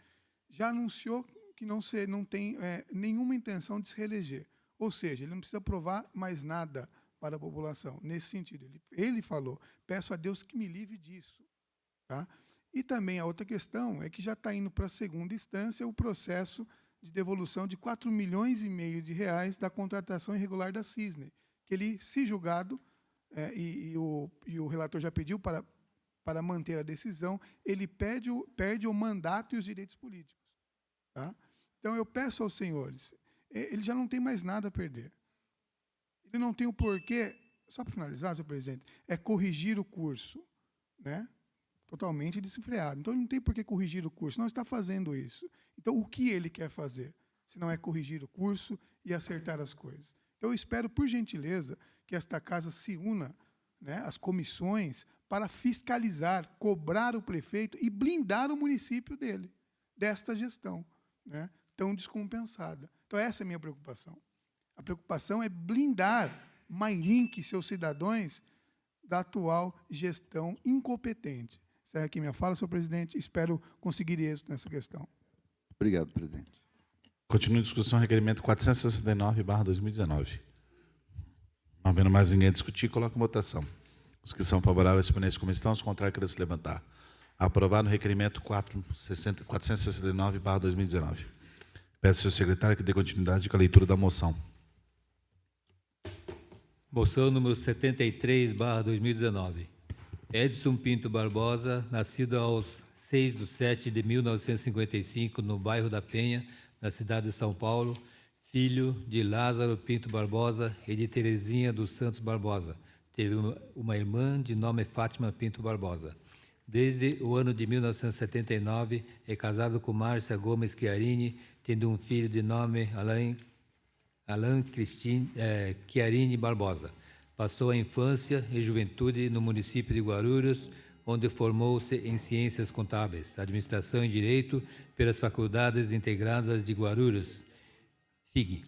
Já anunciou que não tem nenhuma intenção de se reeleger. Ou seja, ele não precisa provar mais nada para a população. Nesse sentido, ele falou, peço a Deus que me livre disso. Tá? E também a outra questão é que já está indo para a segunda instância o processo de devolução de 4,5 milhões de reais da contratação irregular da Cisne, que ele, se julgado, e o relator já pediu para manter a decisão, ele perde o mandato e os direitos políticos. Tá? Então, eu peço aos senhores, ele já não tem mais nada a perder. Ele não tem o porquê, só para finalizar, senhor presidente, corrigir o curso, né? Totalmente desenfreado. Então, ele não tem por que corrigir o curso, não está fazendo isso. Então, o que ele quer fazer? Se não é corrigir o curso e acertar as coisas. Então, eu espero, por gentileza, que esta casa se una, né, às comissões, para fiscalizar, cobrar o prefeito e blindar o município dele, desta gestão, né, tão descompensada. Então, essa é a minha preocupação. A preocupação é blindar Mairinque e seus cidadãos da atual gestão incompetente. Essa é aqui minha fala, senhor presidente. Espero conseguir êxito nessa questão. Obrigado, presidente. Continua em discussão, requerimento 469/2019. Não havendo mais ninguém a discutir, coloco em votação. Os que são favoráveis, permaneçam como estão, os contrários, querem se levantar. Aprovado o requerimento 469/2019. Peço ao senhor secretário que dê continuidade com a leitura da moção. Moção número 73/2019. Edson Pinto Barbosa, nascido aos 6/7/1955, no bairro da Penha, na cidade de São Paulo, filho de Lázaro Pinto Barbosa e de Terezinha dos Santos Barbosa. Teve uma irmã de nome Fátima Pinto Barbosa. Desde o ano de 1979, é casado com Márcia Gomes Chiarini, tendo um filho de nome Alain Chiarini Barbosa. Passou a infância e juventude no município de Guarulhos, onde formou-se em Ciências Contábeis, Administração e Direito pelas Faculdades Integradas de Guarulhos, FIG.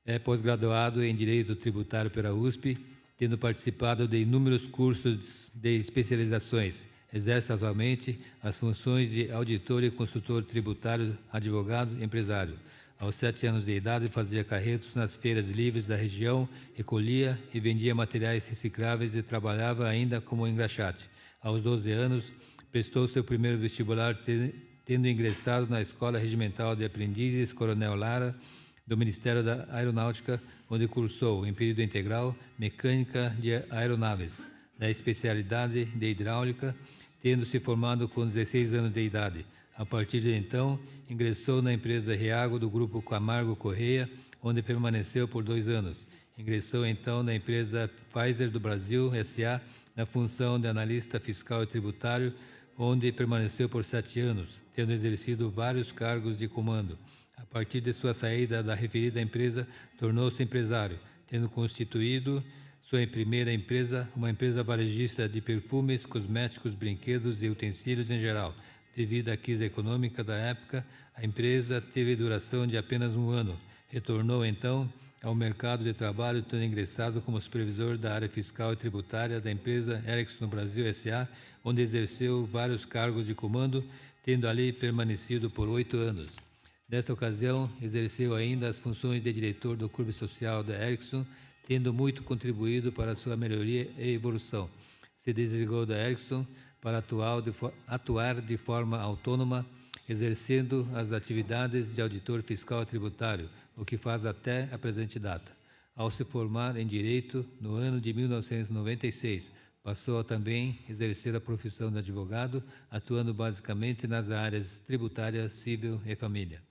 É pós-graduado em Direito Tributário pela USP, tendo participado de inúmeros cursos de especializações. Exerce atualmente as funções de auditor e consultor tributário, advogado e empresário. Aos 7 anos de idade, fazia carretos nas feiras livres da região, recolhia e vendia materiais recicláveis e trabalhava ainda como engraxate. Aos 12 anos, prestou seu primeiro vestibular, tendo ingressado na Escola Regimental de Aprendizes Coronel Lara, do Ministério da Aeronáutica, onde cursou, em período integral, Mecânica de Aeronaves, da especialidade de Hidráulica, tendo se formado com 16 anos de idade. A partir de então, ingressou na empresa Riago do Grupo Camargo Correia, onde permaneceu por 2 anos. Ingressou então na empresa Pfizer do Brasil, S.A., na função de analista fiscal e tributário, onde permaneceu por 7 anos, tendo exercido vários cargos de comando. A partir de sua saída da referida empresa, tornou-se empresário, tendo constituído sua primeira empresa, uma empresa varejista de perfumes, cosméticos, brinquedos e utensílios em geral. Devido à crise econômica da época, a empresa teve duração de apenas 1 ano. Retornou, então, ao mercado de trabalho, tendo ingressado como supervisor da área fiscal e tributária da empresa Ericsson Brasil S.A., onde exerceu vários cargos de comando, tendo ali permanecido por 8 anos. Nesta ocasião, exerceu ainda as funções de diretor do Clube Social da Ericsson, tendo muito contribuído para a sua melhoria e evolução. Se desligou da Ericsson para atuar de forma autônoma, exercendo as atividades de auditor fiscal e tributário, o que faz até a presente data. Ao se formar em Direito no ano de 1996, passou a também exercer a profissão de advogado, atuando basicamente nas áreas tributária, civil e família.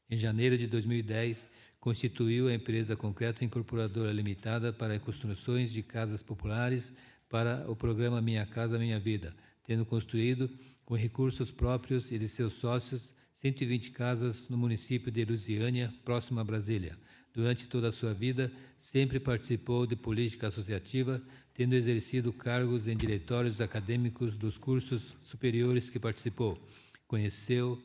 Em janeiro de 2010, constituiu a empresa Concreto Incorporadora Limitada para construções de casas populares para o programa Minha Casa Minha Vida, tendo construído, com recursos próprios e de seus sócios, 120 casas no município de Lusiânia, próximo a Brasília. Durante toda a sua vida, sempre participou de política associativa, tendo exercido cargos em diretórios acadêmicos dos cursos superiores que participou. Conheceu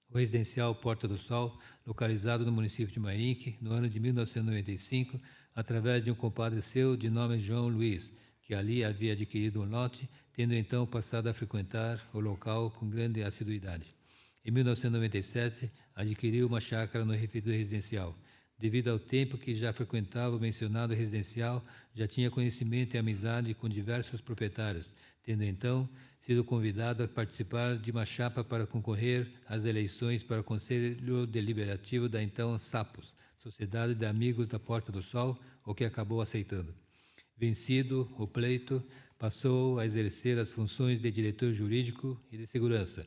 o residencial Porta do Sol, localizado no município de Mairinque, no ano de 1995, através de um compadre seu de nome João Luiz, que ali havia adquirido um lote, tendo então passado a frequentar o local com grande assiduidade. Em 1997, adquiriu uma chácara no refeitório residencial. Devido ao tempo que já frequentava o mencionado residencial, já tinha conhecimento e amizade com diversos proprietários, tendo então sido convidado a participar de uma chapa para concorrer às eleições para o Conselho Deliberativo da então SAPOS, Sociedade de Amigos da Porta do Sol, o que acabou aceitando. Vencido o pleito, passou a exercer as funções de diretor jurídico e de segurança,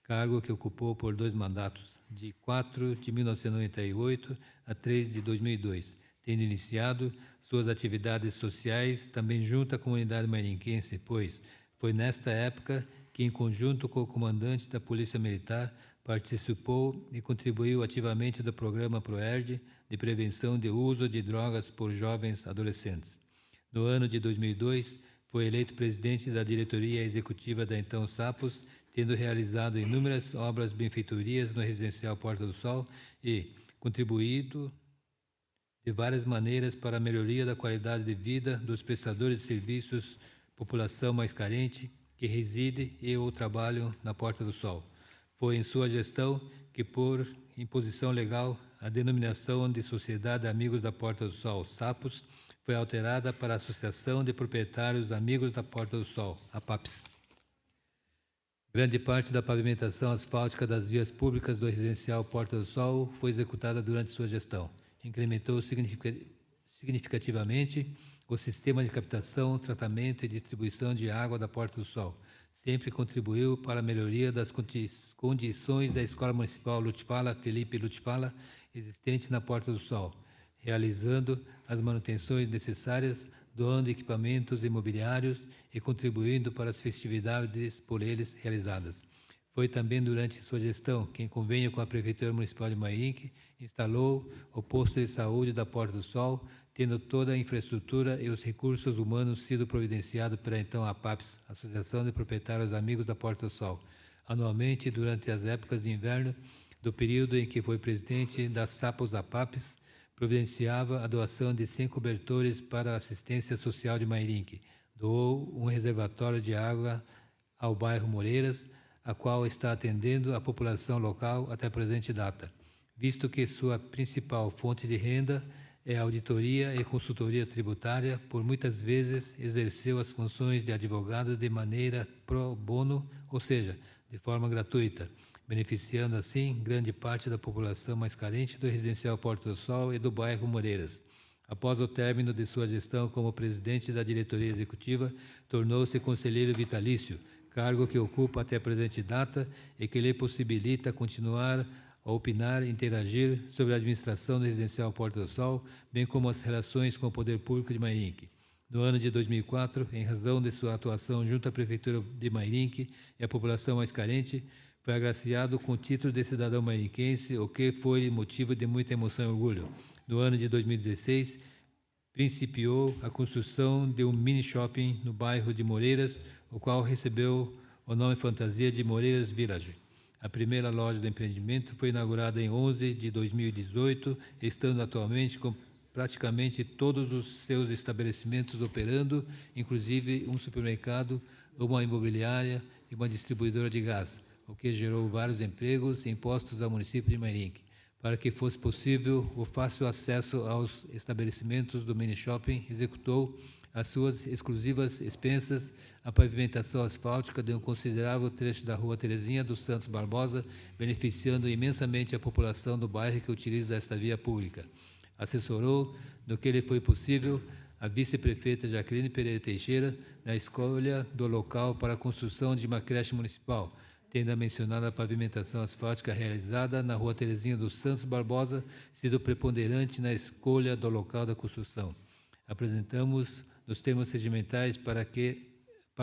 cargo que ocupou por 2 mandatos, de 4 de 1998 a 3 de 2002, tendo iniciado suas atividades sociais também junto à comunidade mairinquense, pois foi nesta época que, em conjunto com o comandante da Polícia Militar, participou e contribuiu ativamente do programa PROERD de prevenção de uso de drogas por jovens adolescentes. No ano de 2002, foi eleito presidente da diretoria executiva da então SAPOS, tendo realizado inúmeras obras benfeitorias no residencial Porta do Sol e contribuído de várias maneiras para a melhoria da qualidade de vida dos prestadores de serviços, população mais carente que reside e ou trabalham na Porta do Sol. Foi em sua gestão que, por imposição legal, a denominação de Sociedade Amigos da Porta do Sol, SAPOS, foi alterada para a Associação de Proprietários Amigos da Porta do Sol, APAPS. Grande parte da pavimentação asfáltica das vias públicas do residencial Porta do Sol foi executada durante sua gestão. Incrementou significativamente o sistema de captação, tratamento e distribuição de água da Porta do Sol. Sempre contribuiu para a melhoria das condições da Escola Municipal Lutfala, Felipe Lutfala, existente na Porta do Sol, realizando as manutenções necessárias, doando equipamentos imobiliários e contribuindo para as festividades por eles realizadas. Foi também durante sua gestão que, em convênio com a Prefeitura Municipal de Mairinque, instalou o posto de saúde da Porta do Sol, tendo toda a infraestrutura e os recursos humanos sido providenciados pela então APAPS, Associação de Proprietários Amigos da Porta do Sol. Anualmente, durante as épocas de inverno, do período em que foi presidente da SAPOS APAPS, providenciava a doação de 100 cobertores para a assistência social de Mairinque. Doou um reservatório de água ao bairro Moreiras, a qual está atendendo a população local até a presente data, visto que sua principal fonte de renda é a auditoria e consultoria tributária, por muitas vezes exerceu as funções de advogado de maneira pro bono, ou seja, de forma gratuita, beneficiando assim grande parte da população mais carente do residencial Porta do Sol e do bairro Moreiras. Após o término de sua gestão como presidente da diretoria executiva, tornou-se conselheiro vitalício, cargo que ocupa até a presente data e que lhe possibilita continuar a opinar e interagir sobre a administração do residencial Porta do Sol, bem como as relações com o poder público de Mairinque. No ano de 2004, em razão de sua atuação junto à Prefeitura de Mairinque e à população mais carente, foi agraciado com o título de cidadão mairinquense, o que foi motivo de muita emoção e orgulho. No ano de 2016, principiou a construção de um mini-shopping no bairro de Moreiras, o qual recebeu o nome fantasia de Moreiras Village. A primeira loja do empreendimento foi inaugurada em 11 de 2018, estando atualmente com praticamente todos os seus estabelecimentos operando, inclusive um supermercado, uma imobiliária e uma distribuidora de gás, o que gerou vários empregos e impostos ao município de Mairinque. Para que fosse possível o fácil acesso aos estabelecimentos do mini-shopping, executou as suas exclusivas expensas a pavimentação asfáltica de um considerável trecho da Rua Terezinha dos Santos Barbosa, beneficiando imensamente a população do bairro que utiliza esta via pública. Assessorou, no que lhe foi possível, a vice-prefeita Jaqueline Pereira Teixeira na escolha do local para a construção de uma creche municipal, tendo mencionado a pavimentação asfáltica realizada na Rua Terezinha dos Santos Barbosa, sido preponderante na escolha do local da construção. Apresentamos, nos termos regimentais, para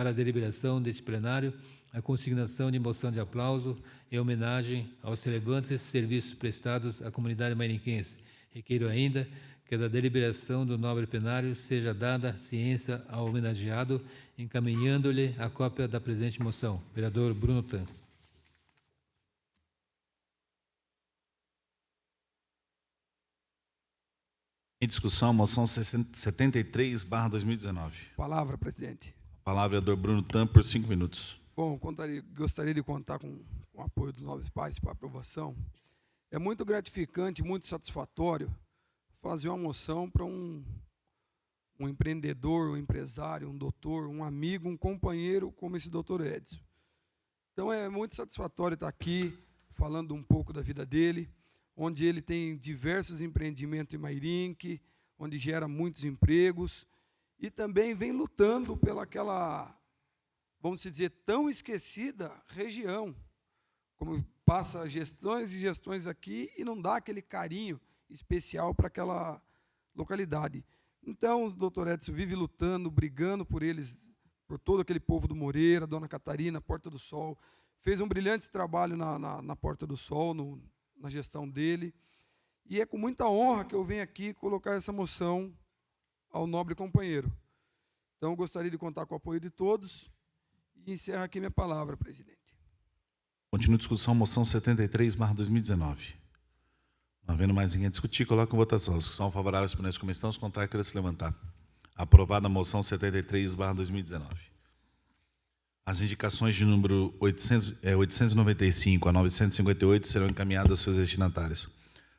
a deliberação deste plenário, a consignação de moção de aplauso em homenagem aos relevantes serviços prestados à comunidade mairinquense. Requeiro ainda que da deliberação do nobre plenário seja dada ciência ao homenageado, encaminhando-lhe a cópia da presente moção. Vereador Bruno Tan. Em discussão, moção 73/2019. Palavra, presidente. A palavra é do Bruno Tan, por 5 minutos. Bom, gostaria de contar com o apoio dos nobres pares para aprovação. É muito gratificante, muito satisfatório fazer uma moção para um empreendedor, um empresário, um doutor, um amigo, um companheiro como esse doutor Edson. Então é muito satisfatório estar aqui falando um pouco da vida dele, onde ele tem diversos empreendimentos em Mairinque, onde gera muitos empregos, e também vem lutando pelaquela, vamos dizer, tão esquecida região, como passa gestões e gestões aqui e não dá aquele carinho especial para aquela localidade. Então, o doutor Edson vive lutando, brigando por eles, por todo aquele povo do Moreira, Dona Catarina, Porta do Sol, fez um brilhante trabalho na Porta do Sol, na gestão dele, e é com muita honra que eu venho aqui colocar essa moção ao nobre companheiro. Então, eu gostaria de contar com o apoio de todos e encerro aqui minha palavra, presidente. Continua a discussão, moção 73/2019. Não havendo mais ninguém a discutir, coloco em votação. Os que são favoráveis permaneçam como estão, os contrários queiram se levantar. Aprovada a moção 73/2019. As indicações de número 895 a 958 serão encaminhadas aos seus destinatários.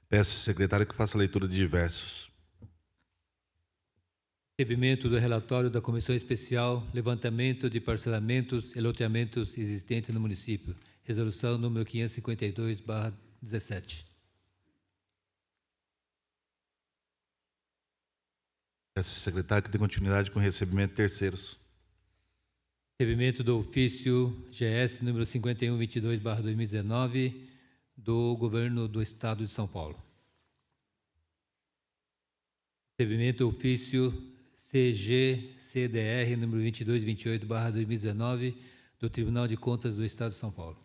Peço ao secretário que faça a leitura de diversos. Recebimento do relatório da Comissão Especial Levantamento de Parcelamentos e Loteamentos existentes no município. Resolução número 552/17. Peço ao secretário que dê continuidade com o recebimento de terceiros. Recebimento do ofício GS número 5122/2019 do Governo do Estado de São Paulo. Recebimento do ofício CGCDR número 2228/2019 do Tribunal de Contas do Estado de São Paulo.